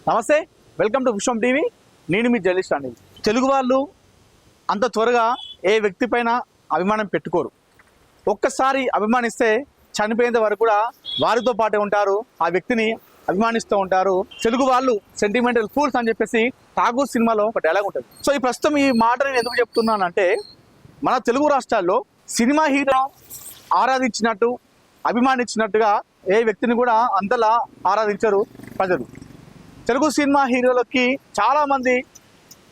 నమస్తే, welcome to Vishwam TV. నేను మీ journalist అండి. తెలుగు వాళ్ళు అంత త్వరగా ఏ వ్యక్తి పైన అభిమానం పెట్టుకోరు. ఒక్కసారి అభిమానిస్తే చనిపోయేంత వరకు కూడా వారితో పాటే ఉంటారు, ఆ వ్యక్తిని అభిమానిస్తూ ఉంటారు. తెలుగు వాళ్ళు సెంటిమెంటల్ ఫూల్స్ అని చెప్పేసి ఠాగూర్ సినిమాలో ఒక డైలాగ్ ఉంటుంది. సో ఈ ప్రస్తుతం ఈ మాట నేను ఎందుకు చెప్తున్నానంటే, మన తెలుగు రాష్ట్రాల్లో సినిమా హీరో ఆరాధించినట్టు అభిమానించినట్టుగా ఏ వ్యక్తిని కూడా అంతలా ఆరాధించరు ప్రజలు. తెలుగు సినిమా హీరోలకి చాలామంది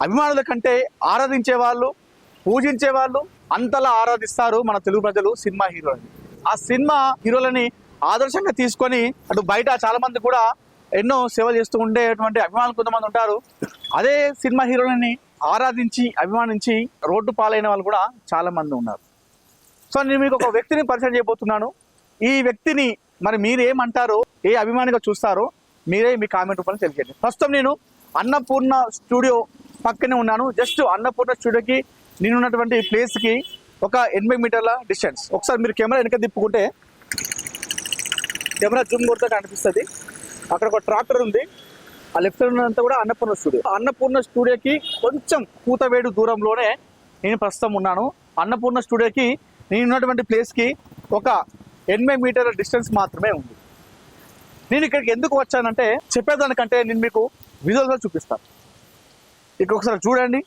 అభిమానుల కంటే ఆరాధించే వాళ్ళు, పూజించే వాళ్ళు అంతలా ఆరాధిస్తారు మన తెలుగు ప్రజలు సినిమా హీరోలని. ఆ సినిమా హీరోలని ఆదర్శంగా తీసుకొని అటు బయట చాలామంది కూడా ఎన్నో సేవలు చేస్తూ ఉండేటువంటి అభిమానులు కొంతమంది ఉంటారు. అదే సినిమా హీరోలని ఆరాధించి అభిమానించి రోడ్డు పాలైన వాళ్ళు కూడా చాలామంది ఉన్నారు. సో నేను మీకు ఒక వ్యక్తిని పరిచయం చేయబోతున్నాను. ఈ వ్యక్తిని మరి మీరేమంటారో, ఏ అభిమానిగా చూస్తారో మీరే మీ కామెంట్ రూపంలో తెలియజేయండి. ప్రస్తుతం నేను అన్నపూర్ణ స్టూడియో పక్కనే ఉన్నాను. జస్ట్ అన్నపూర్ణ స్టూడియోకి నేనున్నటువంటి ప్లేస్కి ఒక 80 మీటర్ల డిస్టెన్స్. ఒకసారి మీరు కెమెరా వెనక తిప్పుకుంటే కెమెరా జూమ్ కొడితే కనిపిస్తుంది. అక్కడ ఒక ట్రాక్టర్ ఉంది. ఆ లెఫ్ట్ సైడ్ ఉన్నంతా కూడా అన్నపూర్ణ స్టూడియో. అన్నపూర్ణ స్టూడియోకి కొంచెం కూతవేడు దూరంలోనే నేను ప్రస్తుతం ఉన్నాను. అన్నపూర్ణ స్టూడియోకి నేను ఉన్నటువంటి ప్లేస్కి ఒక 80 మీటర్ల డిస్టెన్స్ మాత్రమే ఉంది. నేను ఇక్కడికి ఎందుకు వచ్చానంటే, చెప్పేదానికంటే నేను మీకు విజువల్స్లో చూపిస్తాను. ఇక్కడ ఒకసారి చూడండి.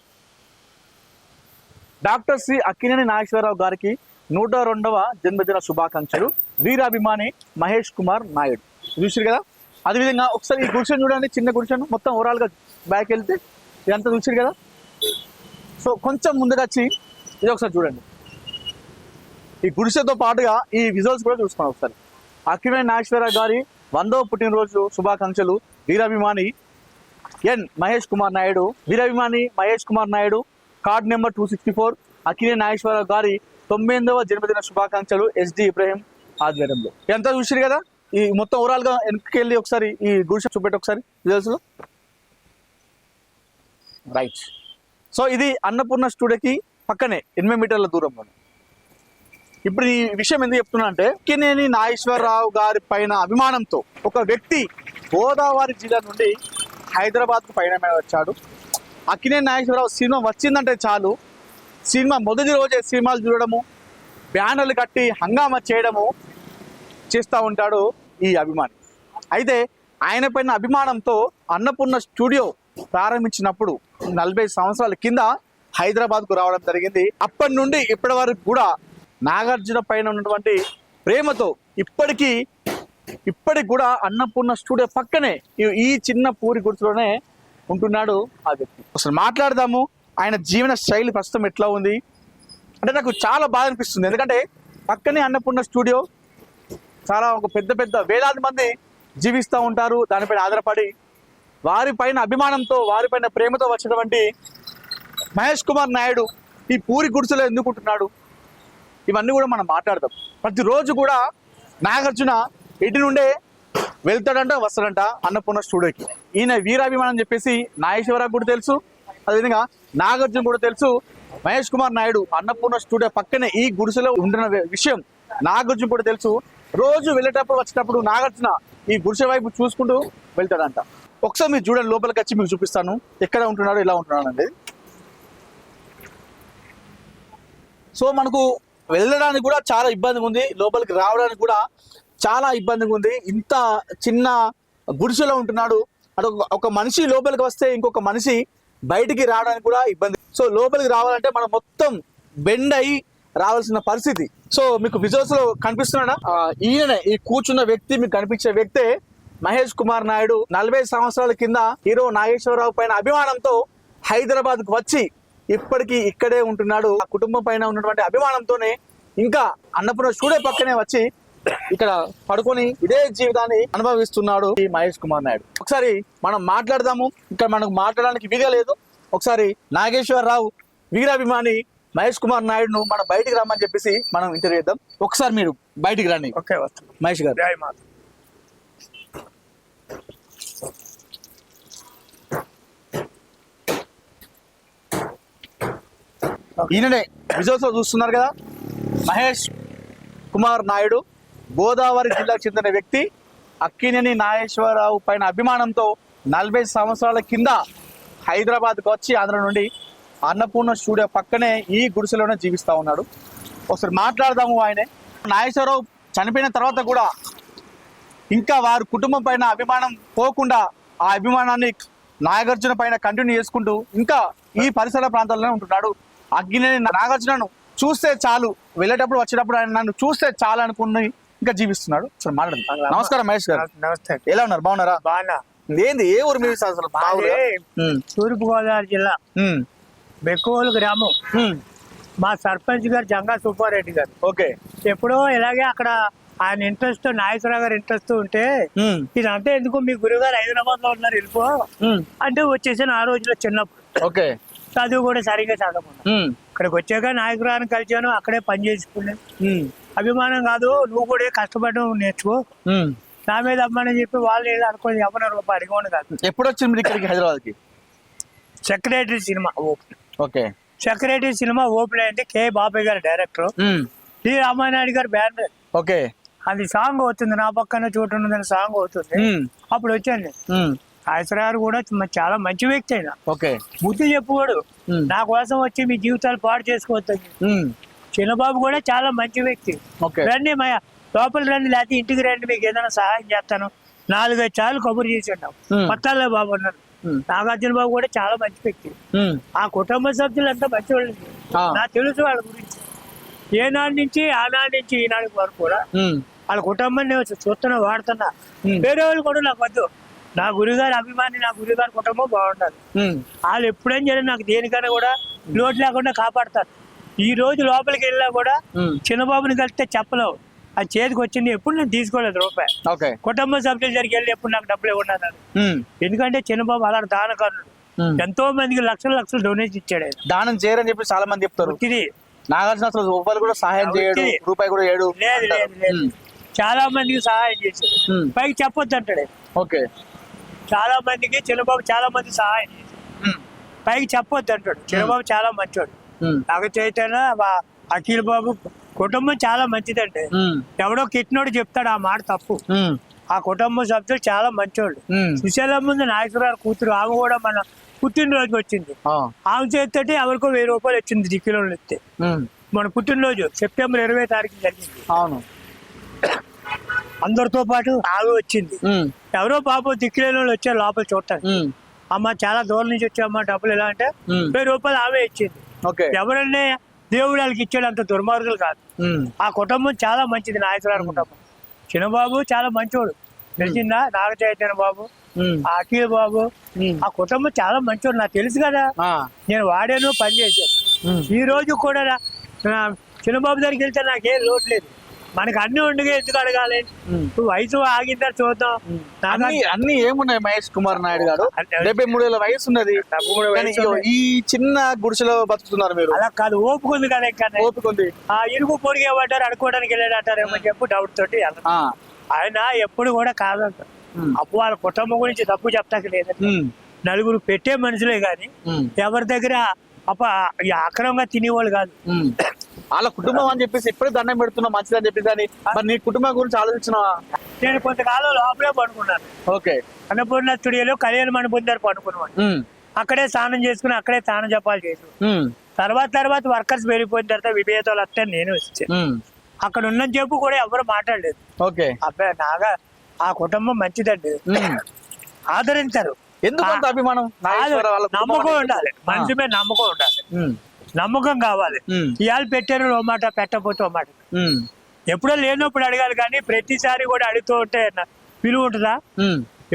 డాక్టర్ శ్రీ అక్కినేని నాగేశ్వరరావు గారికి 102వ జన్మదిన శుభాకాంక్షలు. వీరాభిమాని మహేష్ కుమార్ నాయుడు. చూసారు కదా. అదేవిధంగా ఒకసారి ఈ గుడిసెను చూడండి, చిన్న గుడిసెను మొత్తం ఓవరాల్గా బ్యాక్ వెళ్తే ఇదంతా చూసారు కదా. సో కొంచెం ముందుగా వచ్చి ఇది ఒకసారి చూడండి. ఈ గుడిసెతో పాటుగా ఈ విజువల్స్ కూడా చూసుకోండి ఒకసారి. అక్కినేని నాగేశ్వరరావు గారి 100వ పుట్టినరోజు శుభాకాంక్షలు. వీరాభిమాని ఎన్ మహేష్ కుమార్ నాయుడు. వీరాభిమాని మహేష్ కుమార్ నాయుడు, కార్డ్ నెంబర్ 264. అక్కినేని నాగేశ్వరరావు గారి 98వ జన్మదిన శుభాకాంక్షలు. SD ఇబ్రహీం ఆధ్వర్యంలో. ఎంత చూసారు కదా. ఈ మొత్తం ఓవరాల్ గా వెనక్కి వెళ్ళి ఒకసారి ఈ గుడిసె చూపెట్టి ఒకసారి విజువల్స్ లో. రైట్. సో ఇది అన్నపూర్ణ స్టూడియోకి పక్కనే 8 మీటర్ల దూరంలో. ఇప్పుడు ఈ విషయం ఎందుకు చెప్తున్నా అంటే, అక్కినేని నాగేశ్వరరావు గారి పైన అభిమానంతో ఒక వ్యక్తి గోదావరి జిల్లా నుండి హైదరాబాద్కు పయనమై వచ్చాడు. అక్కినేని నాగేశ్వరరావు సినిమా వచ్చిందంటే చాలు, సినిమా మొదటి రోజే సినిమాలు చూడడము, బ్యానర్లు కట్టి హంగామా చేయడము చేస్తూ ఉంటాడు ఈ అభిమాని. అయితే ఆయన పైన అభిమానంతో అన్నపూర్ణ స్టూడియో ప్రారంభించినప్పుడు 40 సంవత్సరాల కింద హైదరాబాద్కు రావడం జరిగింది. అప్పటి నుండి ఇప్పటి వరకు కూడా నాగార్జున పైన ఉన్నటువంటి ప్రేమతో ఇప్పటికి కూడా అన్నపూర్ణ స్టూడియో పక్కనే ఈ చిన్న పూరి గుర్తులోనే ఉంటున్నాడు ఆ వ్యక్తి. అసలు మాట్లాడదాము, ఆయన జీవన శైలి ప్రస్తుతం ఎట్లా ఉంది అంటే నాకు చాలా బాధ అనిపిస్తుంది. ఎందుకంటే పక్కనే అన్నపూర్ణ స్టూడియో, చాలా ఒక పెద్ద వేలాది మంది జీవిస్తూ ఉంటారు దానిపైన ఆధారపడి. వారిపైన అభిమానంతో, వారిపైన ప్రేమతో వచ్చినటువంటి మహేష్ కుమార్ నాయుడు ఈ పూరి గుడిసెలో ఎందుకు ఉంటున్నాడు, ఇవన్నీ కూడా మనం మాట్లాడదాం. ప్రతిరోజు కూడా నాగార్జున ఇటు నుండే వెళ్తాడంట, వస్తాడంట అన్నపూర్ణ స్టూడియోకి. ఈయన వీరాభిమానం చెప్పేసి నాగేశ్వరరావు కూడా తెలుసు, అదేవిధంగా నాగార్జున కూడా తెలుసు. మహేష్ కుమార్ నాయుడు అన్నపూర్ణ స్టూడియో పక్కనే ఈ గుడిసెలో ఉంటున్న విషయం నాగార్జున కూడా తెలుసు. రోజు వెళ్ళేటప్పుడు వచ్చేటప్పుడు నాగార్జున ఈ గుడిసె వైపు చూసుకుంటూ వెళ్తాడంట. ఒకసారి మీరు చూడండి, లోపలికి వచ్చి మీకు చూపిస్తాను ఎక్కడ ఉంటున్నాడు, ఎలా ఉంటున్నాడు అనేది. సో మనకు వెళ్ళడానికి కూడా చాలా ఇబ్బందిగా ఉంది, లోపలికి రావడానికి కూడా చాలా ఇబ్బందిగా ఉంది. ఇంత చిన్న గుడిసెలో ఉంటున్నాడు. అటు ఒక మనిషి లోపలికి వస్తే ఇంకొక మనిషి బయటికి రావడానికి కూడా ఇబ్బంది. సో లోపలికి రావాలంటే మనం మొత్తం బెండ్ అయ్యి రావాల్సిన పరిస్థితి. సో మీకు విజువల్స్ లో కనిపిస్తున్నాడా, ఈయననే ఈ కూర్చున్న వ్యక్తి, మీకు కనిపించే వ్యక్తే మహేష్ కుమార్ నాయుడు. 40 సంవత్సరాల కింద హీరో నాగేశ్వరరావు పైన అభిమానంతో హైదరాబాద్ కు వచ్చి ఇప్పటికీ ఇక్కడే ఉంటున్నాడు. ఆ కుటుంబం పైన ఉన్నటువంటి అభిమానంతోనే ఇంకా అన్నపూర్ణ స్టూడియో పక్కనే వచ్చి ఇక్కడ పడుకొని ఇదే జీవితాన్ని అనుభవిస్తున్నాడు ఈ మహేష్ కుమార్ నాయుడు. ఒకసారి మనం మాట్లాడదాము. ఇక్కడ మనకు మాట్లాడడానికి వీలు లేదు. ఒకసారి నాగేశ్వరరావు వీరాభిమాని మహేష్ కుమార్ నాయుడును మనం బయటికి రమ్మని చెప్పేసి మనం ఇంటర్వ్యూ చేద్దాం. ఒకసారి మీరు బయటికి రండి. ఓకే, మహేష్ గారు. ఈయననే విజువల్స్ లో చూస్తున్నారు కదా, మహేష్ కుమార్ నాయుడు గోదావరి జిల్లాకు చెందిన వ్యక్తి. అక్కినేని నాగేశ్వరరావు పైన అభిమానంతో 40 సంవత్సరాల కింద హైదరాబాద్కి వచ్చి ఆంధ్ర నుండి అన్నపూర్ణ స్టూడియో పక్కనే ఈ గుడిసెలోనే జీవిస్తూ ఉన్నాడు. ఒకసారి మాట్లాడదాము. ఆయనే నాగేశ్వరరావు చనిపోయిన తర్వాత కూడా ఇంకా వారి కుటుంబం పైన అభిమానం పోకుండా ఆ అభిమానాన్ని నాగార్జున పైన కంటిన్యూ చేసుకుంటూ ఇంకా ఈ పరిసర ప్రాంతాల్లోనే ఉంటున్నాడు. అగ్గినేని నాగార్జునను చూస్తే చాలు, వెళ్ళేటప్పుడు వచ్చేటప్పుడు ఆయన నన్ను చూస్తే చాలు అనుకుని ఇంకా జీవిస్తున్నాడు. సరే మాట్లాడదు. నమస్కారం మహేష్ గారు. నమస్తే. ఎలా ఉన్నారు? బాగున్నారా? బాగా. ఏంది ఏ ఊరు మీరు? అసలు తూర్పు గోదావరి జిల్లా బెక్కువోలు గ్రామం. మా సర్పంచ్ గారు జంగా సుబ్బారెడ్డి గారు. ఓకే. ఎప్పుడో ఇలాగే అక్కడ ఆయన ఇంట్రెస్ట్, నాగేశ్వరరావు గారు ఇంట్రెస్ట్ ఉంటే ఇదంటే ఎందుకు మీ గురుగారు హైదరాబాద్ లో ఉన్నారు వెళ్ళిపో అంటే వచ్చేసాను. ఆ రోజులో చిన్నప్పుడు. ఓకే. చదువు కూడా సరిగ్గా చదవకుండా ఇక్కడికి వచ్చాక నాయకురాన్ని కలిసాను. అక్కడే పని చేసుకున్నాను. అభిమానం కాదు, నువ్వు కూడా కష్టపడడం నేర్చుకో, నా మీద అమ్మానని చెప్పి వాళ్ళు ఏదో అనుకోని ఎవరు రూపాయి అడిగోండి కాదు. ఎప్పుడు వచ్చింది మీరు ఇక్కడికి హైదరాబాద్కి? Secretary cinema open. Okay. Secretary cinema open అయింది. కే బాబాయ్ గారు డైరెక్టర్, డి రామానాయుడు గారు బ్యానర్. ఓకే. అది సాంగ్ అవుతుంది, నా పక్కన చోటు ఉన్నదని సాంగ్ అవుతుంది. అప్పుడు వచ్చాను. నాగేశ్వరరావు కూడా చాలా మంచి వ్యక్తి అయినా. ఓకే. బుద్ధి చెప్పుకోడు, నా కోసం వచ్చి మీ జీవితాలు పాడు చేసుకోవద్దు. చిన్నబాబు కూడా చాలా మంచి వ్యక్తి. రండి మయ లోపల రండి, లేకపోతే ఇంటికి రండి, మీకు ఏదైనా సహాయం చేస్తాను. 4-5 సార్లు కబురు చేసి ఉన్నాం. పత్తాలే బాబు అన్నారు. నాగార్జున బాబు కూడా చాలా మంచి వ్యక్తి. ఆ కుటుంబ సభ్యులు అంతా మంచి వాళ్ళు. నాకు తెలుసు వాళ్ళ గురించి. ఏనాటి నుంచి ఆనాటి నుంచి ఈనాటి వరకు కూడా వాళ్ళ కుటుంబాన్ని చూస్తున్నా, వాడుతున్నా. వేరే వాళ్ళు కూడా నాకు వద్దు, నా గురుగారు అభిమాని, నా గురుగారి కుటుంబం బాగుండాలి. వాళ్ళు ఎప్పుడేం చేయలేదు, నాకు దేనికైనా కూడా లోటు లేకుండా కాపాడతారు. ఈ రోజు లోపలికి వెళ్ళినా కూడా చిన్నబాబుని కలిస్తే చెప్పలేవు, అది చేతికి వచ్చింది ఎప్పుడు నేను తీసుకోలేదు రూపాయి. కుటుంబ సభ్యుల దగ్గరికి వెళ్ళి ఎప్పుడు నాకు డబ్బులు ఇవ్వలేదు. ఎందుకంటే చిన్నబాబు అలాంటి దానకరుడు, ఎంతో మందికి లక్షలు డొనేషన్ ఇచ్చాడు. దానం చేయరని చెప్పి చాలా మంది చెప్తారు. నాగార్జున అసలు రూపాయలు కూడా సహాయం చేయడు, రూపాయి కూడా ఏడు. లేదు, చాలా మందికి సహాయం చేశాడు. పైకి చెప్పొద్దు అంటాడు. ఓకే. చాలా మందికి చిన్నబాబు చాలా మంది సహాయం చేశాడు, పైకి చెప్పొద్దు అంటాడు. చిన్నబాబు చాలా మంచోడు. నాకు చైతన్య అఖిల్ బాబు కుటుంబం చాలా మంచిదండి. ఎవడో కిట్నోడు చెప్తాడు ఆ మాట తప్పు. ఆ కుటుంబ సభ్యులు చాలా మంచోళ్ళు. సుశీల ముందు నాగేశ్వరరావు కూతురు, ఆమె కూడా మన పుట్టినరోజు వచ్చింది. ఆమె చేస్తే ఎవరికో 1000 రూపాయలు వచ్చింది దిక్కిలోళ్ళు ఇస్తే. మన పుట్టినరోజు సెప్టెంబర్ 20వ తారీఖు జరిగింది. అవును. అందరితో పాటు ఆమె వచ్చింది. ఎవరో పాపం దిక్కులేని వాళ్ళు వచ్చారు లోపల చూడటానికి. అమ్మ చాలా దూరం నుంచి వచ్చామ్మా, డబ్బులు ఎలా అంటే 1000 రూపాయలు ఆమె ఇచ్చింది. ఎవరన్నా దేవుడు వాళ్ళకి ఇచ్చాడు, అంత దుర్మార్గులు కాదు. ఆ కుటుంబం చాలా మంచిది, నాగేశ్వరరావు కుటుంబం. చిన్నబాబు చాలా మంచోడు, తెలిసిందా? నాగ చైతన్య బాబు, అఖిల్ బాబు, ఆ కుటుంబం చాలా మంచోడు. నాకు తెలుసు కదా, నేను వాడాను, పని చేశాను. ఈ రోజు కూడా చిన్నబాబు దగ్గరికి వెళ్తే నాకేం లోటు లేదు. మనకి అన్ని ఉండగా ఎందుకు అడగాలి? వయసు ఆగిందా చూద్దాం. అన్ని ఏమున్నాయి మహేష్ కుమార్ నాయుడు గారు? 73 ఏళ్ళ వయసు ఉన్నది. ఈ చిన్న గుడిసెలో బతుకుతున్నారు మీరు. అలా కాదు, ఓపుకుంది కదా. ఇంకా ఓపుకుంది. ఆ ఇరుగు పొడిగి ఏమంటారు, అడుకోవడానికి వెళ్ళాడు అంటారేమో చెప్పు డౌట్ తోటి. ఆయన ఎప్పుడు కూడా కాదంట. అప్పు వాళ్ళ కుటుంబం గురించి తప్పు చెప్తాక లేదండి. నలుగురు పెట్టే మనుషులే గాని ఎవరి దగ్గర అక్రమంగా తినేవాళ్ళు కాదు. వాళ్ళ కుటుంబం అని చెప్పేసి ఇప్పుడే దండం పెడుతున్నా మంచిదని చెప్పేసి. మరి నీ కుటుంబం గురించి ఆలోచించినావా? నేను కొంతకాలం లోపలే పడుకున్నాను. ఓకే. అన్నపూర్ణ స్టూడియోలో కళ్యాణ మండపం దగ్గర పడుకున్నాను. అక్కడే స్నానం చేసుకుని అక్కడే స్నానం జపాలు చేసి తర్వాత వర్కర్స్ పెరిగిపోయిన తర్వాత విభేదాలు వస్తే నేను వచ్చాను. అక్కడ ఉన్న చెప్పు కూడా ఎవరు మాట్లాడలేదు. ఓకే. అబ్బాయి నాగా ఆ కుటుంబం మంచిదండి, ఆదరించారు. ఎందుకంత అభిమానం? నమ్మకం ఉండాలి, మనిషి మీద నమ్మకం ఉండాలి, నమ్మకం కావాలి. ఇవాళ పెట్టారు ఓ మాట, పెట్టకపోతే ఓ మాట. ఎప్పుడో లేనప్పుడు అడగాలి, కానీ ప్రతిసారి కూడా అడుగుతూ ఉంటే విలువ ఉంటుందా?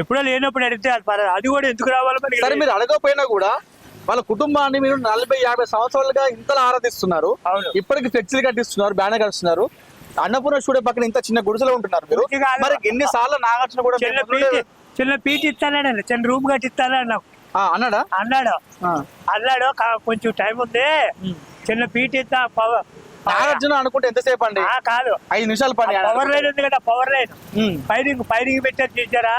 ఎప్పుడో లేనప్పుడు అడిగితే అది కూడా ఎందుకు రావాలి? సరే, మీరు అడగకపోయినా కూడా వాళ్ళ కుటుంబాన్ని మీరు 40-50 సంవత్సరాలుగా ఇంతలా ఆరాధిస్తున్నారు. ఇప్పటికి ఫ్లెక్సీలు కట్టిస్తున్నారు, బ్యానర్ కట్టిస్తున్నారు. అన్నపూర్ణ స్టూడియో పక్కన ఇంత చిన్న గుడిసెలో ఉంటున్నారు మీరు. మరి ఎన్నిసార్లు నాగార్జున కూడా చిన్న పీటి ఇస్తానండి, చిన్న రూమ్ కట్టిస్తానని నాకు అన్నాడు. కొంచెం టైం ఉంది, చిన్న పీటి ఇస్తా. నాగార్జున అనుకుంటే ఎంతసేపు అండి? కాదు, 5 నిమిషాలు పని. పవర్ లైన్ ఉంది కదా, పవర్ లైన్ పైరింగ్ పెట్టారు చూసారా?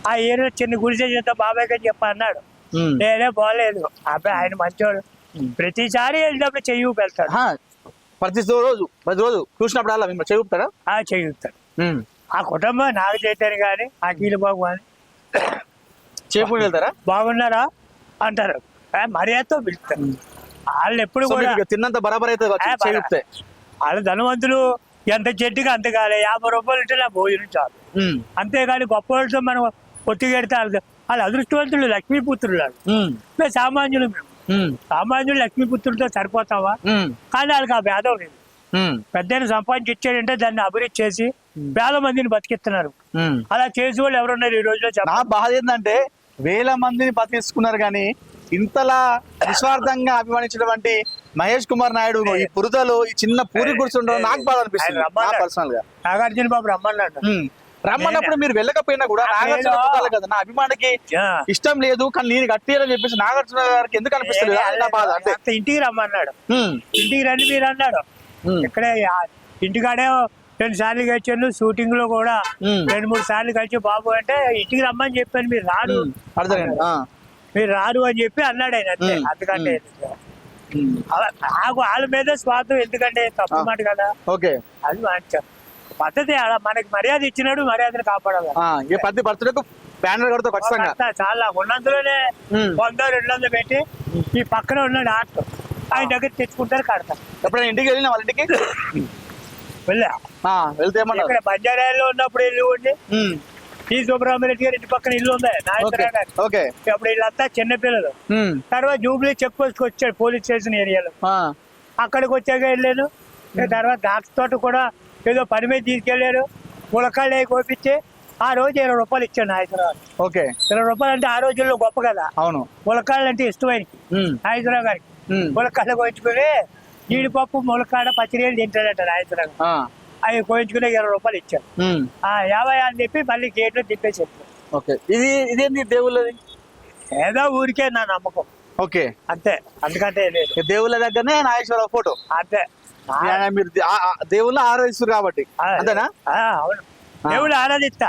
ఆ ఏరియా చిన్న గుడిసె చేద్దాం బాబాయ్ గారు చెప్ప అన్నాడు. నేనే పోలేదు. అబ్బాయి ఆయన మంచోడు, ప్రతిసారి వెళ్ళినప్పుడు చెయ్యి వెళ్తాడు. ప్రతి రోజు చూసినప్పుడు అలా చెయ్యి ఊపుతాడా? చెయ్యి ఊపుతాడు. ఆ కుటుంబం నాగ చైతన్య కానీ, అఖిల్ బాబు కానీ చెప్పుకుని వెళ్తారా? బాగున్నారా అంటారు, మర్యాదతో పిలుస్తారు. వాళ్ళు ఎప్పుడు సో కూడా మీకు తిన్నంత బరాబర్ అయితే చెప్తే వాళ్ళు ధనవంతులు, ఎంత చెట్టుగా అంత కాలే, 50 రూపాయలు ఉంటే నా భోజనం చాలు. అంతేగాని గొప్ప వాళ్ళతో మనం ఒత్తిగెడితే వాళ్ళు అదృష్టవంతులు, లక్ష్మీపుత్రులు. వాళ్ళు మేము సామాన్యులు, సామాన్యులు లక్ష్మీపుత్రులతో సరిపోతావా? కానీ వాళ్ళకి ఆ భేదం లేదు. పెద్దైన సంపాదించి ఇచ్చాడంటే దాన్ని అభివృద్ధి చేసి వేల మందిని బతికిస్తున్నారు. అలా చేసి వాళ్ళు ఎవరున్నారు ఈ రోజులో? నా బాధ ఏంటంటే వేల మందిని బతికిస్తున్నారు కానీ ఇంతలా నిస్వార్థంగా అభిమానించినటువంటి మహేష్ కుమార్ నాయుడు ఈ పురుదలు ఈ చిన్న పూరి కూర్చుండడం నాకు బాధ అనిపిస్తుంది పర్సనల్ గా. నాగార్జున బాబు రమ్మన్నాడు, రమ్మన్నప్పుడు మీరు వెళ్ళకపోయినా కూడా నాగార్జున ఉండాలి కదా, నా అభిమానికి ఇష్టం లేదు కానీ నేను కట్టియాలని చెప్పేసి నాగార్జున గారికి ఎందుకు అనిపిస్తుంది నా బాధ. అంటే ఇంటికి రమ్మన్నాడు, ఇంటికి రండి మీరు అన్నాడు. ఇక్కడే ఇంటికాడే 2 సార్లు కలిచాను, షూటింగ్ లో కూడా 2-3 సార్లు కలిసి బాబు అంటే ఇంటికి రమ్మని చెప్పాను, మీరు రారు, మీరు రారు అని చెప్పి అన్నాడు ఆయన. అంతే, అందుకంటే నాకు వాళ్ళ మీద స్వార్థం ఎందుకంటే తప్పు మాట కదా. ఓకే, అది పద్ధతి. మనకి మర్యాద ఇచ్చినాడు, మర్యాదను కాపాడాలి. ప్రతి బర్త్డేకు బ్యానర్ కడతా ఖచ్చితంగా. చాలా ఉన్నందులోనే 100-200 పెట్టి ఈ పక్కన ఉన్నాడు ఆటో, ఆయన దగ్గర తెచ్చుకుంటారు, కడతారు. ఎప్పుడైనా ఇంటికి వెళ్ళిన వాళ్ళ ఇంటికి వెళ్తే ఇక్కడ బంజారాలో ఉన్నప్పుడు ఇల్లు ఉండి టీ సుబ్రహ్మణ్య గారి ఇంటి పక్కన ఇల్లు ఉంది నాగేశ్వరరావు గారు. అప్పుడు వీళ్ళంతా చిన్నపిల్లలు. తర్వాత జూబ్లీ చెక్ పోస్ట్ వచ్చాడు పోలీస్ స్టేషన్ ఏరియాలో, అక్కడికి వచ్చాక వెళ్ళాను. తర్వాత దాక్ష తోట కూడా ఏదో పని మీద తీసుకెళ్లారు, ములకాళ్ళు కోపించి ఆ రోజు 20 రూపాయలు ఇచ్చాడు నాగేశ్వరరావు. 20 రూపాయలు అంటే ఆ రోజుల్లో గొప్ప కదా. అవును, ములకాళ్ళు అంటే ఇష్టమైన నాగేశ్వరరావు గారికి. ములకాళ్ళు కోయించుకుని జీడిపప్పు ములకాడ పచ్చిరేళ్ళు తింటాడట నాగేశ్వరరావు. అవి కోయించుకుని 20 రూపాయలు ఇచ్చాడు. 50 అని చెప్పి మళ్ళీ గేట్ లో తిప్పేసి ఇదేంటి దేవుళ్ళది? ఏదో ఊరికే నా నమ్మకం. ఓకే, అంతే, అందుకంటే లేదు. దేవుళ్ళ దగ్గరనే నాగేశ్వరరావు ఫోటో. అంతే, మీరు దేవుళ్ళు ఆరాధిస్తారు కాబట్టి అంతేనా? అవును, దేవుడు ఆరాధిస్తా.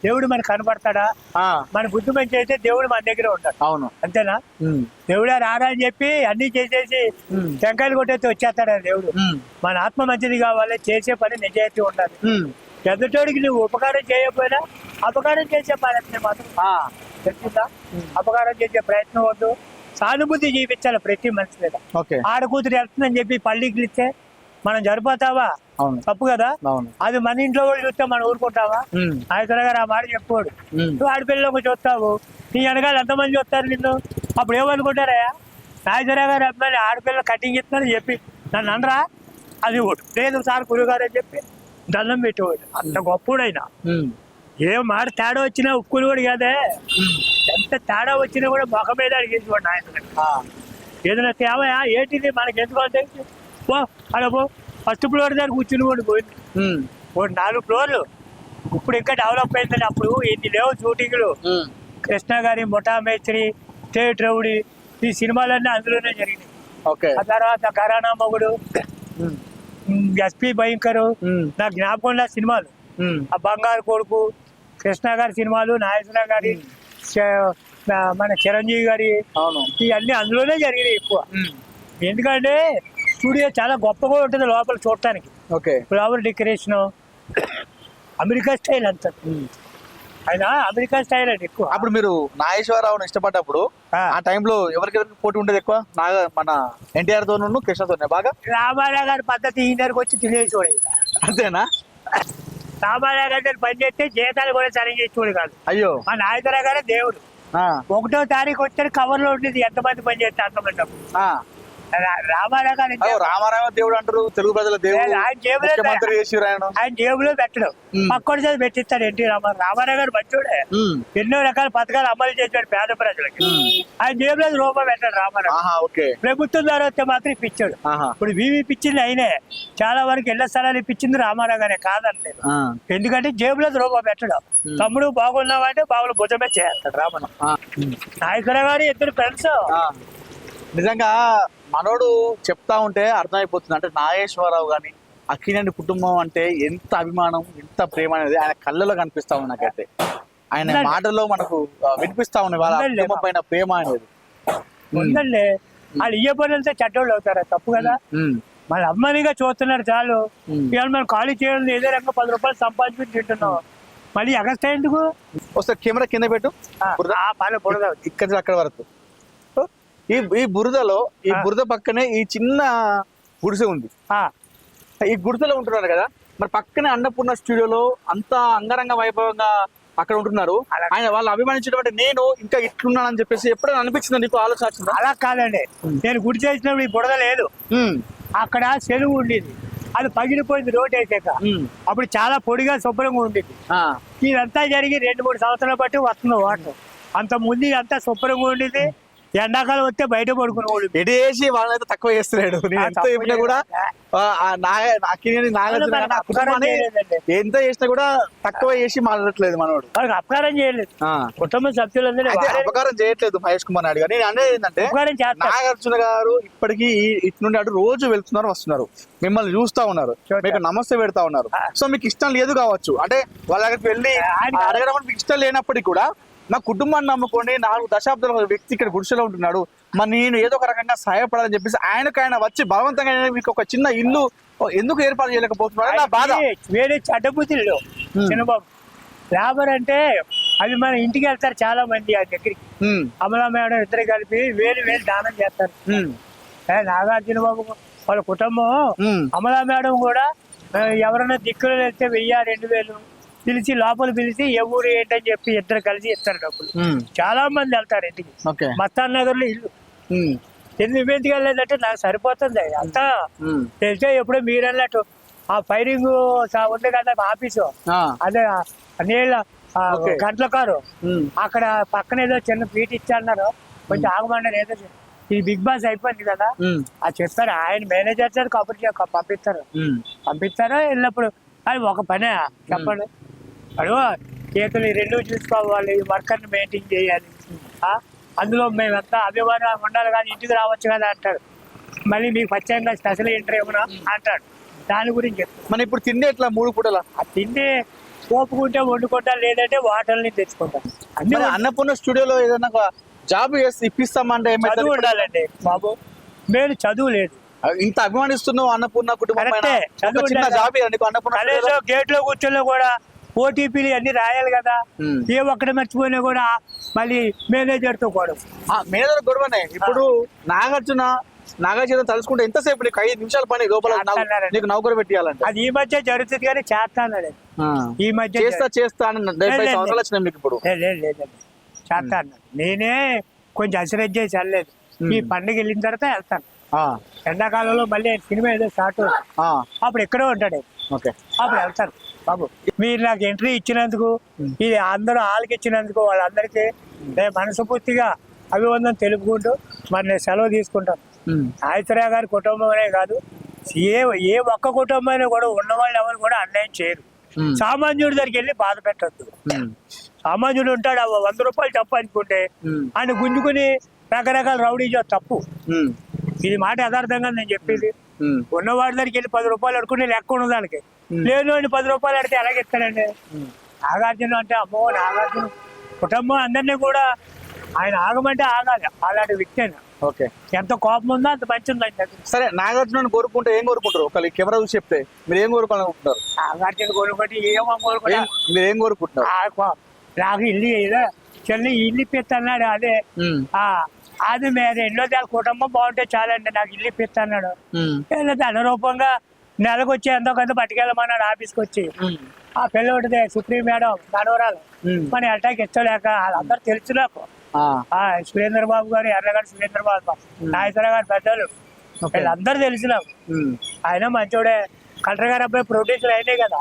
దేవుడు మనకు కనపడతాడా? మన బుద్ధి మంచి అయితే దేవుడు మన దగ్గర ఉంటాడు. అవును, అంతేనా? దేవుడు రారా అని చెప్పి అన్ని చేసేసి టెంకాయలు కొట్టేసి వచ్చేస్తాడా దేవుడు? మన ఆత్మ మంచిది కావాలి, చేసే పని నిజాయితీ ఉండాలి. ఎదుటోడికి నువ్వు ఉపకారం చేయకపోయినా అపకారం చేసే పని మాత్రం తెలిసిందా? అపకారం చేసే ప్రయత్నం వద్దు, సానుభూతి చూపించాలి ప్రతి మనిషి మీద. ఆడకూతురు వెళ్తుందని చెప్పి పల్లికి ఇస్తే మనం జరిపోతావా? తప్పు కదా. అది మన ఇంట్లో కూడా చూస్తే మనం ఊరుకుంటావా? ఆయన గారు ఆ మాట చెప్పుకోడు. నువ్వు ఆడపిల్లలోకి చూస్తావు, నీ వెనకాల ఎంతమంది చూస్తారు నిన్ను, అప్పుడు ఏమనుకుంటారా? నాగేశ్వర గారు అబ్బాయి ఆడపిల్లలు కటింగ్ ఇస్తున్నారని చెప్పి నన్ను అనరా? అది ఒకటి లేదు సార్ గురుగారు అని చెప్పి దండం పెట్టేవాడు. అంత గొప్పడు ఆయన. ఏం మాట తేడా వచ్చినా ఉక్కులు కూడా కాదే, ఎంత తేడా వచ్చినా కూడా మొఖం మీద అడిగేసుకోండి ఆయన. ఏదైనా తేవయా ఏంటిది మనకి ఎందుకు తెలిసి పో అలా పో, ఫస్ట్ ఫ్లోర్ దగ్గర కూర్చుని కూడా పోయింది. 4 ఫ్లోర్లు ఇప్పుడు ఇంకా డెవలప్ అయిందని. అప్పుడు ఇన్ని లేవు షూటింగ్లు. కృష్ణ గారి ముఠా మేస్త్రి, స్టేట్ రౌడీ, ఈ సినిమాలన్నీ అందులోనే జరిగినాయి. ఆ తర్వాత ఘరానా మొగుడు, ఎస్పీ భయంకరు, నా జ్ఞాపకం ఉన్న సినిమాలు. ఆ బంగారు కొడుకు, కృష్ణ గారి సినిమాలు, నాగేశ్వర గారి, మన చిరంజీవి గారి, ఇవన్నీ అందులోనే జరిగినాయి ఎక్కువ. ఎందుకంటే స్టూడియో చాలా గొప్పగా ఉంటుంది లోపల చూడటానికి. ఫ్లవర్ డెకరేషన్ అమెరికా స్టైల్ అంత. ఆయన అమెరికా స్టైల్ అంటే ఎక్కువ. అప్పుడు మీరు నాగేశ్వరరావును ఇష్టపడ్డప్పుడు ఆ టైంలో ఎవరికెవరికి పోటీ ఉండేది ఎక్కువ? మన ఎన్టీఆర్ తోను కృష్ణతో బాగా? రామారావు గారి పద్ధతి ఈ దగ్గరకు వచ్చి తినేసేవాడు. అంతేనా? రామారావు గారి పని చేస్తే జీతాలు కూడా సరిగ్గా ఇచ్చేవాడు కాదు. అయ్యో, మా నాయకురావు గారే దేవుడు. 1వ తారీఖు వచ్చారు కవర్ లో ఉండేది ఎంతమంది పని చేస్తే అంతమంది. రామారావు దేవుడు అంటారు, తెలుగు ప్రజల దేవుడు. ఆయన జేబులో పెట్టడం, పక్కడి చేసి పెట్టిస్తాడు ఎన్టీ రామారావు. రామారావు గారు మంచోడే, ఎన్నో రకాల పథకాలు అమలు చేశాడు పేద ప్రజలకి. ఆయన జేబులో రూపాయి పెట్టాడు రామారావు. ప్రభుత్వం ద్వారా వస్తే మాత్రం ఇప్పించాడు. ఇప్పుడు వివి ఇప్పించింది ఆయనే, చాలా వరకు ఇళ్ల స్థలాలు ఇప్పించింది రామారావు గారే కాదనలేదు. ఎందుకంటే జేబులో రూపాయి పెట్టడం. తమ్ముడు బాగున్నావంటే బాగులు భుజమే చేస్తాడు రామారావు. నాయకురావు గారు ఇద్దరు ఫ్రెండ్స్. నిజంగా మనోడు చెప్తా ఉంటే అర్థమైపోతుంది. అంటే నాగేశ్వరరావు గాని అక్కినేని కుటుంబం అంటే ఎంత అభిమానం, ఎంత ప్రేమ అనేది ఆయన కళ్ళలో కనిపిస్తా ఉంది నాకైతే. ఆయన మాటల్లో మనకు వినిపిస్తా ఉన్నాయి వాళ్ళ కుటుంబం పైన ప్రేమ అనేది. ఉందండి, వాళ్ళు ఇయ్య పనులతో చెడ్డోళ్ళు అవుతారా? తప్పు కదా. మన అమ్మనిగా చూస్తున్నారు చాలు. ఇవాళ మనం ఖాళీ చేయడం ఏదో రకంగా 10 రూపాయలు సంపాదించి తింటున్నాం. మళ్ళీ ఎగస్తా ఎందుకు ఒకసారి కెమెరా కింద పెట్టు. బురద పని బురద ఇక్కడ అక్కడ వరకు. ఈ బురదలో ఈ బురద పక్కనే ఈ చిన్న గుడిసె ఉంది. ఈ గుడిసెలో ఉంటున్నారు కదా, మరి పక్కనే అన్నపూర్ణ స్టూడియోలో అంత అంగరంగ వైభవంగా అక్కడ ఉంటున్నారు. ఆయన వాళ్ళు అభిమానించినటువంటి నేను ఇంకా ఇట్లున్నానని చెప్పేసి ఎప్పుడైనా అనిపించిందా నీకు? ఆలోచన వచ్చిందా? అలా కాదండి, నేను గుడి చేసినప్పుడు ఈ బురద లేదు, అక్కడ చెరువు ఉండేది, అది పగిలిపోయింది రోడ్ వేసాక. అప్పుడు చాలా పొడిగా శుభ్రంగా ఉండేది. ఇదంతా జరిగి 2-3 సంవత్సరాలు బట్టి వస్తుంది వాటర్. అంత ముందు అంతా శుభ్రంగా ఉండేది. ఎండాకాలం వస్తే బయట పడుకునేవాడు. ఎడేసి వాళ్ళైతే తక్కువ చేస్తున్నాడు. నేను ఎంత చెప్పినా కూడా ఎంత చేసినా కూడా తక్కువ చేసి మాట్లాడట్లేదు మనోడు. వాళ్ళకి అపకారం చేయలేదు, కుటుంబ సభ్యులందరూ అపకారం చేయట్లేదు మహేష్ కుమార్ నాయుడు గారు. నేను అనేది ఏంటంటే నాగార్జున గారు ఇప్పటికీ ఇటు నుండి అటు రోజు వెళ్తున్నారు వస్తున్నారు, మిమ్మల్ని చూస్తా ఉన్నారు, మీకు నమస్తే పెడతా ఉన్నారు. సో మీకు ఇష్టం లేదు కావచ్చు, అంటే వాళ్ళ దగ్గరికి వెళ్ళి అడగడం మీకు ఇష్టం లేనప్పటికీ కూడా మా కుటుంబాన్ని నమ్ముకోండి, 4 దశాబ్దాల వ్యక్తి ఇక్కడ గుడిసెలో ఉంటున్నాడు, మరి నేను ఏదో ఒక రకంగా సహాయపడాలని చెప్పేసి ఆయన వచ్చి బలవంతంగా మీకు ఒక చిన్న ఇల్లు ఎందుకు ఏర్పాటు చేయలేకపోతున్నాడు నా బాధ. వేరే చెడ్డబుద్ధులు చిన్నబాబు లేబర్ అంటే అవి మన ఇంటికి వెళ్తారు చాలా మంది ఆ దగ్గరికి. అమలా మేడం ఇద్దరు కలిపి వేలు దానం చేస్తారు. నాగార్జున బాబు వాళ్ళ కుటుంబం, అమలా మేడం కూడా ఎవరైనా దిక్కులు వెళ్తే 1000-2000 పిలిచి లోపల పిలిచి ఏ ఊరు ఏంటని చెప్పి ఇద్దరు కలిసి ఇస్తారు డబ్బులు. చాలా మంది వెళ్తారు ఇంటికి. మస్తాన్ నగర్ లో ఇల్లు ఎందుకు ఇంటికి వెళ్ళలేదంటే నాకు సరిపోతుంది అంతా తెలిసే. ఎప్పుడో మీరు అన్నట్టు ఆ ఫైరింగ్ ఉంది కదా ఆఫీసు, అదే నీళ్ళ గంటల కారు, అక్కడ పక్కన ఏదో చిన్న పీట ఇచ్చన్నారు, కొంచెం ఆగమన్నారు. ఏదో ఈ బిగ్ బాస్ అయిపోయింది కదా, అది చెప్తారు ఆయన మేనేజర్ సార్ కబుర్ పంపిస్తారు వెళ్ళినప్పుడు. అది ఒక పనే చెప్పండి, అడుగు చేతులు 2 చూసుకోవాలి, వర్కర్ని మెయింటైన్ చేయాలి, అందులో మేమంతా అభిమానం ఉండాలి కానీ ఇంటికి రావచ్చు కదా అంటాడు. మళ్ళీ మీకు ప్రత్యేకంగా స్పెషల్ ఎంట్రీ ఏమన్నా అంటాడు. దాని గురించి చెప్తాను. మన ఇప్పుడు తిండి ఎట్లా 3 పూటలా? ఆ తిండి పోపుకుంటే వండుకుంటా, లేదంటే వాటర్ని తెచ్చుకుంటాం. అన్ని అన్నపూర్ణ స్టూడియోలో ఏదైనా జాబ్ చేసి ఇప్పిస్తామంటే చదువు ఉండాలండి బాబు, మేము చదువు లేదు. ఇంత అభిమానిస్తున్నావు అన్నపూర్ణ కుటుంబం, గేట్ లో కూర్చొని కూడా ఓటీపీలు అన్ని రాయాలి కదా, ఏ ఒక్కటి మర్చిపోయినా కూడా మళ్ళీ మేనేజర్ తో గొడవ. మేనేజర్ గొడవనే. ఇప్పుడు నాగార్జున తలుచుకుంటే ఎంతసేపు నీకు 5 నిమిషాల పని లోపల నీకు నౌకరు పెట్టాలంటే అది ఈ మధ్య జరుగుతుంది కానీ చేస్తాను, ఈ మధ్య చేస్తా అని 70 సంవత్సరాలు వచ్చినాయి మీకు ఇప్పుడు. లేదండి చేస్తా అన్నాడు. నేనే కొంచెం అసిరెట్ చేసి వెళ్ళలేదు. ఈ పండుగ వెళ్ళిన తర్వాత వెళ్తాను. ఎండాకాలంలో మళ్ళీ సినిమా ఏదో స్టార్ట్ అప్పుడు ఎక్కడో ఉంటాడు, అప్పుడు వెళ్తాను. బాబు మీరు నాకు ఎంట్రీ ఇచ్చినందుకు, ఇది అందరూ వాళ్ళకి ఇచ్చినందుకు వాళ్ళందరికీ నేను మనస్ఫూర్తిగా అభివందనం తెలుపుకుంటూ మరి నేను సెలవు తీసుకుంటాను. నాగేశ్వరరావు గారి కుటుంబం అనే కాదు, ఏ ఒక్క కుటుంబం అయినా కూడా ఉన్నవాళ్ళు ఎవరు కూడా అన్యాయం చేయరు. సామాన్యుడి దగ్గరికి వెళ్ళి బాధ పెట్టద్దు. సామాన్యుడు ఉంటాడు 100 రూపాయలు తప్పు అనుకుంటే ఆయన గుంజుకుని రకరకాల రౌడీ తప్పు. ఇది మాట యథార్థంగా నేను చెప్పేది. ఉన్నవాడి దగ్గరికి వెళ్ళి 10 రూపాయలు అడుకుని లెక్క ఉన్న దానికి, లేదు 10 రూపాయలు అడితే ఎలాగ ఇస్తాడండి. నాగార్జున అంటే అమ్మో, నాగార్జున కుటుంబం అందరినీ కూడా ఆయన ఆగమంటే ఆగాలి, అలాంటి వ్యక్తి అయినా. ఎంత కోపం ఉందో అంత మంచి ఉందండి. సరే, నాగార్జున కోరుకుంటే ఏం కోరుకుంటారు? ఒకళ్ళు కెమెరా చూసి చెప్తే మీరు ఏం కోరుకోవాలనుకుంటారు? నాగార్జున కోరుకుంటే ఏమో కోరుకుంటారు. మీరు ఏం కోరుకుంటున్నారు? నాకు ఇల్లు చెల్లి ఇల్లు ఇప్పిస్తున్నాడు, అదే అది మీరు ఎన్నో కుటుంబం బాగుంటే చాలండి, నాకు ఇల్లు ఇప్పిస్తున్నాడు. అనురూపంగా నెలకు వచ్చి ఎంతో కొంత పట్టుకెళ్ళమన్నాడు ఆఫీస్కి వచ్చి. ఆ పిల్ల ఉంటుంది సుప్రీం మేడం మనవరాలు, మన అటాక్ ఇచ్చలేక వాళ్ళందరూ తెలుసు నాకు. సురేంద్ర బాబు గారు, ఎర్రగడ్డ సురేంద్ర బాబు, నాగేశ్వరరావు గారు పెద్దలు, వీళ్ళందరూ తెలుసు నాకు. ఆయన మంచోడే, కలెక్టర్ గారు అబ్బాయి ప్రొడ్యూసర్ అయినే కదా.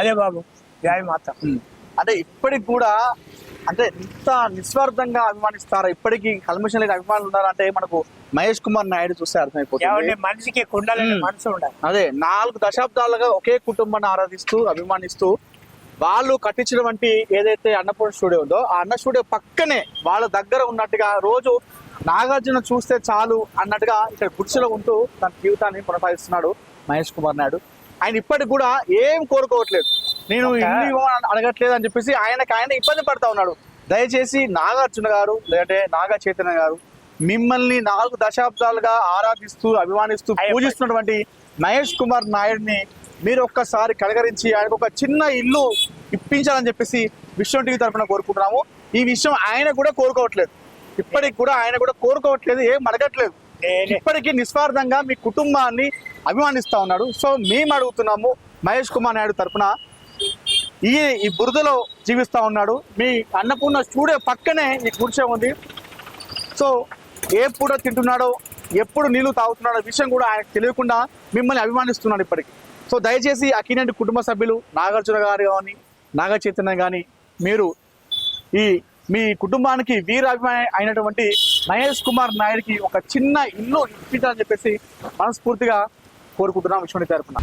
అదే బాబు జాయి మాత్రం. అంటే ఇప్పటికి కూడా అంటే ఇంత నిస్వార్థంగా అభిమానిస్తారా? ఇప్పటికీ కల్మషం లేని అభిమానులు ఉన్నారంటే మనకు మహేష్ కుమార్ నాయుడు చూస్తే అర్థమైపోతుంది. మనిషికి మనసు ఉండాలి. అదే 4 దశాబ్దాలుగా ఒకే కుటుంబాన్ని ఆరాధిస్తూ అభిమానిస్తూ వాళ్ళు కట్టించినటువంటి ఏదైతే అన్నపూర్ణ స్టూడియో ఉందో ఆ అన్న స్టూడియో పక్కనే వాళ్ళ దగ్గర ఉన్నట్టుగా రోజు నాగార్జున చూస్తే చాలు అన్నట్టుగా ఇక్కడ గుడిసెలో ఉంటూ తన జీవితాన్ని కొనసాగిస్తున్నాడు మహేష్ కుమార్ నాయుడు. ఆయన ఇప్పటికి కూడా ఏం కోరుకోవట్లేదు, నేను ఇల్లు అడగట్లేదు అని చెప్పేసి ఆయన ఇబ్బంది పడతా ఉన్నాడు. దయచేసి నాగార్జున గారు లేదంటే నాగ చైతన్య గారు మిమ్మల్ని 4 దశాబ్దాలుగా ఆరాధిస్తూ అభిమానిస్తూ పూజిస్తున్నటువంటి మహేష్ కుమార్ నాయుడిని మీరు ఒక్కసారి కలగరించి ఆయనకు ఒక చిన్న ఇల్లు ఇప్పించాలని చెప్పేసి విశ్వం టీవీ తరఫున కోరుకుంటున్నాము. ఈ విషయం ఆయన కూడా కోరుకోవట్లేదు, ఇప్పటికి కూడా ఆయన కూడా కోరుకోవట్లేదు, ఏం అడగట్లేదు. ఇప్పటికీ నిస్వార్థంగా మీ కుటుంబాన్ని అభిమానిస్తా ఉన్నాడు. సో మేము అడుగుతున్నాము, మహేష్ కుమార్ నాయుడు తరఫున ఈ బురదలో జీవిస్తా ఉన్నాడు. మీ అన్నపూర్ణ స్టూడియో పక్కనే ఈ గుడిసె ఉంది. సో ఏ పూట తింటున్నాడో, ఎప్పుడు నీళ్లు తాగుతున్నాడో విషయం కూడా ఆయనకు తెలియకుండా మిమ్మల్ని అభిమానిస్తున్నాడు ఇప్పటికీ. సో దయచేసి అక్కినేని కుటుంబ సభ్యులు నాగార్జున గారు కానీ, నాగ చైతన్య కానీ, మీరు మీ కుటుంబానికి వీరాభిమాని అయినటువంటి మహేష్ కుమార్ నాయుడికి ఒక చిన్న ఇల్లు ఇప్పించాలని చెప్పేసి మనస్ఫూర్తిగా కోరుకుంటున్నాం విశ్వని తరఫున.